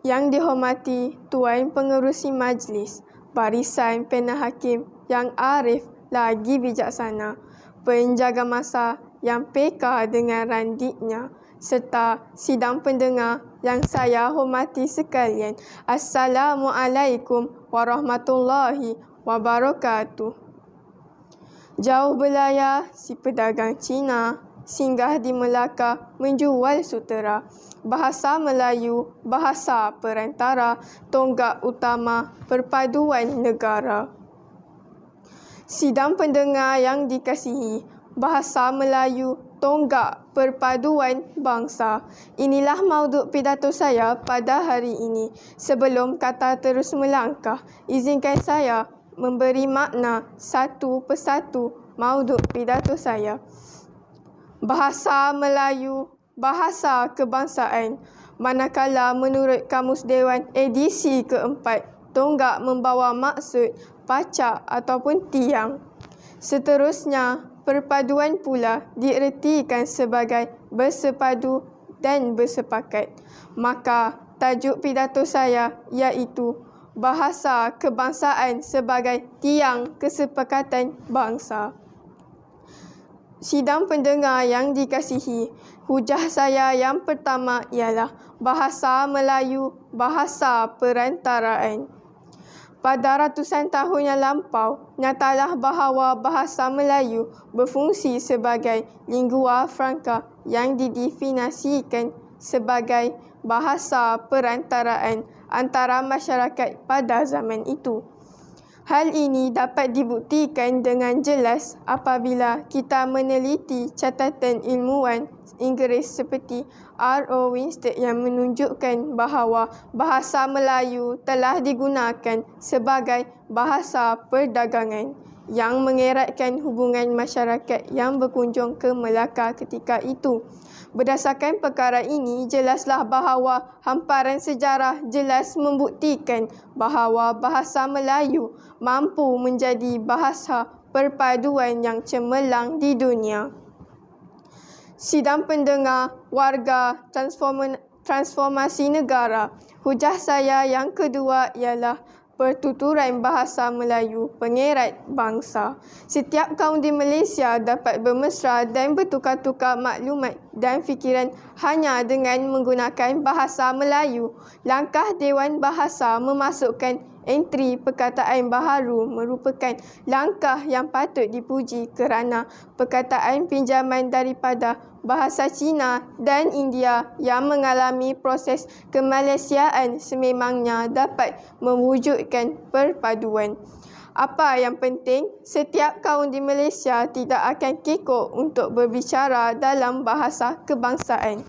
Yang dihormati Tuan Pengerusi Majlis, Barisan Penahakim yang arif lagi bijaksana, penjaga masa yang peka dengan randitnya, serta sidang pendengar yang saya hormati sekalian. Assalamualaikum warahmatullahi wabarakatuh. Jauh belayar si pedagang Cina, singgah di Melaka menjual sutera. Bahasa Melayu, bahasa perantara, tonggak utama perpaduan negara. Sidang pendengar yang dikasihi, bahasa Melayu, tonggak perpaduan bangsa. Inilah mauduk pidato saya pada hari ini. Sebelum kata terus melangkah, izinkan saya memberi makna satu persatu mauduk pidato saya. Bahasa Melayu, bahasa kebangsaan. Manakala menurut Kamus Dewan edisi keempat, tonggak membawa maksud pacak ataupun tiang. Seterusnya, perpaduan pula diertikan sebagai bersepadu dan bersepakat. Maka, tajuk pidato saya iaitu bahasa kebangsaan sebagai tiang kesepakatan bangsa. Sidang pendengar yang dikasihi, hujah saya yang pertama ialah bahasa Melayu, bahasa perantaraan. Pada ratusan tahun yang lampau, nyatalah bahawa bahasa Melayu berfungsi sebagai lingua franca yang didefinisikan sebagai bahasa perantaraan antara masyarakat pada zaman itu. Hal ini dapat dibuktikan dengan jelas apabila kita meneliti catatan ilmuwan Inggeris seperti R.O. Winstead yang menunjukkan bahawa bahasa Melayu telah digunakan sebagai bahasa perdagangan yang mengeratkan hubungan masyarakat yang berkunjung ke Melaka ketika itu. Berdasarkan perkara ini, jelaslah bahawa hamparan sejarah jelas membuktikan bahawa bahasa Melayu mampu menjadi bahasa perpaduan yang cemerlang di dunia. Sidang pendengar, warga transformasi negara. Hujah saya yang kedua ialah pertuturan bahasa Melayu pengerat bangsa. Setiap kaum di Malaysia dapat bermesra dan bertukar-tukar maklumat dan fikiran hanya dengan menggunakan bahasa Melayu. Langkah Dewan Bahasa memasukkan entri perkataan baharu merupakan langkah yang patut dipuji kerana perkataan pinjaman daripada bahasa Cina dan India yang mengalami proses kemalaysiaan sememangnya dapat mewujudkan perpaduan. Apa yang penting, setiap kaum di Malaysia tidak akan kekok untuk berbicara dalam bahasa kebangsaan.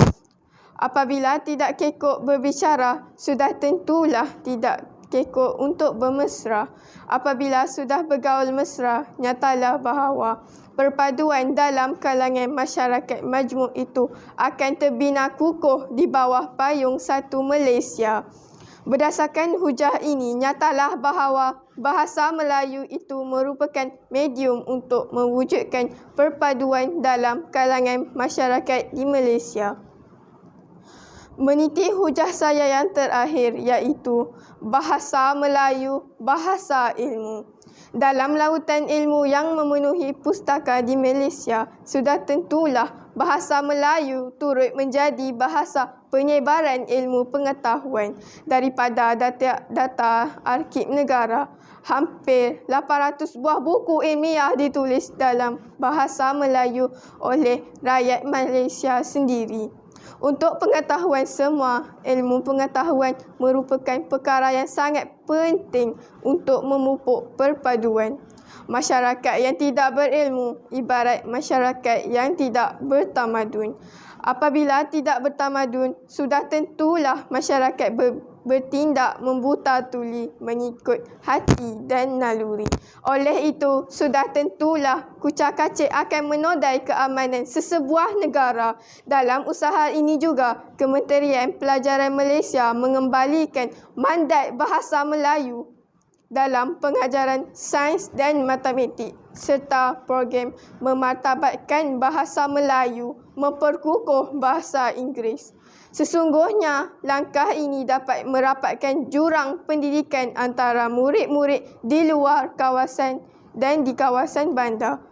Apabila tidak kekok berbicara, sudah tentulah tidak kekok untuk bermesra. Apabila sudah bergaul mesra, nyatalah bahawa perpaduan dalam kalangan masyarakat majmuk itu akan terbina kukuh di bawah payung satu Malaysia. Berdasarkan hujah ini, nyatalah bahawa bahasa Melayu itu merupakan medium untuk mewujudkan perpaduan dalam kalangan masyarakat di Malaysia. Meniti hujah saya yang terakhir iaitu bahasa Melayu, bahasa ilmu. Dalam lautan ilmu yang memenuhi pustaka di Malaysia, sudah tentulah bahasa Melayu turut menjadi bahasa penyebaran ilmu pengetahuan. Daripada data Arkib Negara, hampir 800 buah buku ilmiah ditulis dalam bahasa Melayu oleh rakyat Malaysia sendiri. Untuk pengetahuan semua, ilmu pengetahuan merupakan perkara yang sangat penting untuk memupuk perpaduan. Masyarakat yang tidak berilmu ibarat masyarakat yang tidak bertamadun. Apabila tidak bertamadun, sudah tentulah masyarakat bertindak membuta tuli mengikut hati dan naluri. Oleh itu, sudah tentulah kucak-kacik akan menodai keamanan sesebuah negara. Dalam usaha ini juga, Kementerian Pelajaran Malaysia mengembalikan mandat bahasa Melayu dalam pengajaran sains dan matematik serta program memartabatkan bahasa Melayu memperkukuh bahasa Inggeris. Sesungguhnya, langkah ini dapat merapatkan jurang pendidikan antara murid-murid di luar kawasan dan di kawasan bandar.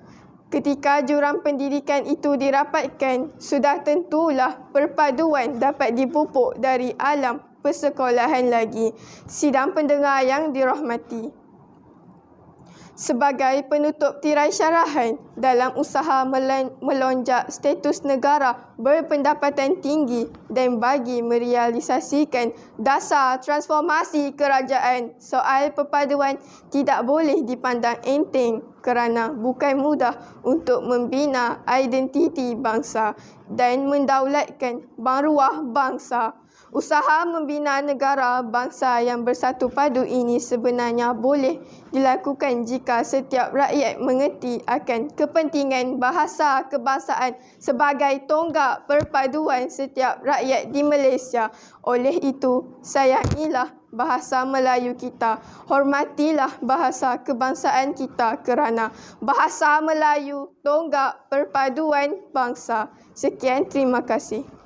Ketika jurang pendidikan itu dirapatkan, sudah tentulah perpaduan dapat dipupuk dari alam persekolahan lagi. Sidang pendengar yang dirahmati, sebagai penutup tirai syarahan dalam usaha melonjak status negara berpendapatan tinggi dan bagi merealisasikan dasar transformasi kerajaan, soal perpaduan tidak boleh dipandang enteng kerana bukan mudah untuk membina identiti bangsa dan mendaulatkan maruah bangsa. Usaha membina negara bangsa yang bersatu padu ini sebenarnya boleh dilakukan jika setiap rakyat mengerti akan kepentingan bahasa kebangsaan sebagai tonggak perpaduan setiap rakyat di Malaysia. Oleh itu, sayangilah bahasa Melayu kita, hormatilah bahasa kebangsaan kita kerana bahasa Melayu tonggak perpaduan bangsa. Sekian, terima kasih.